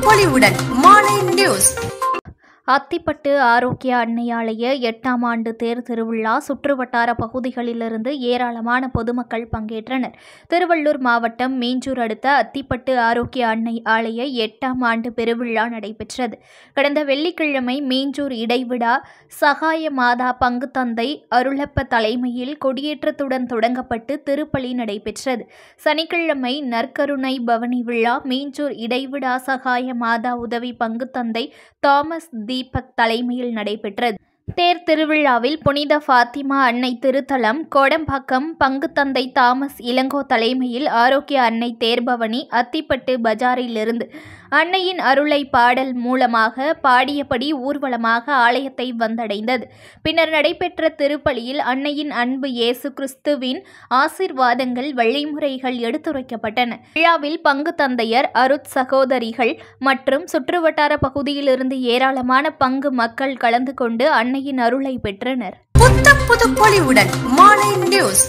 பொலிவுடன் மாலை நியூஸ். அத்திப்பட்டு ஆரோக்கிய அன்னை ஆலய 8ஆம் ஆண்டு தேர் திருவிழா சுற்றுவட்டார பகுதிகளிலிருந்து ஏராளமான பொதுமக்கள் பங்கேற்றனர். திருவள்ளூர் மாவட்டம் மீஞ்சூர் அடுத்த அத்திப்பட்டு ஆரோக்கிய அன்னை ஆலய 8ஆம் ஆண்டு பெருவிழா நடைபெற்றது. கடந்த வெள்ளிக்கிழமை மீஞ்சூர் இடைவிடா சகாய மாதா பங்கு தந்தை அருளப்ப தலைமையில் கொடியேற்றத்துடன் தொடங்கப்பட்டு திருப்பலி நடைபெற்றது. சனிக்கிழமை நற்கருணை பவனி விழா மீஞ்சூர் இடைவிடா சகாய மாதா உதவி பங்கு தந்தை தாமஸ் தீபக் தலைமையில் நடைபெற்றது. தேர் திருவிழாவில் புனித ஃபாத்திமா அன்னை திருத்தலம் கோடம்பாக்கம் பங்கு தந்தை தாமஸ் இளங்கோ தலைமையில் ஆரோக்கிய அன்னை தேர்பவனி அத்திப்பட்டு பஜாரிலிருந்து அன்னையின் அருளை பாடல் மூலமாக பாடியபடி ஊர்வலமாக ஆலயத்தை வந்தடைந்தது. பின்னர் நடைபெற்ற திருப்பலியில் அன்னையின் அன்பு இயேசு கிறிஸ்துவின் ஆசீர்வாதங்கள் வழிமுறைகள் எடுத்துரைக்கப்பட்டன. விழாவில் பங்கு தந்தையர் அருட் சகோதரிகள் மற்றும் சுற்றுவட்டார பகுதியிலிருந்து ஏராளமான பங்கு மக்கள் கலந்து கொண்டு அன்னையின் அருளை பெற்றனர். புது பொலிவுடன் மாலை நியூஸ்.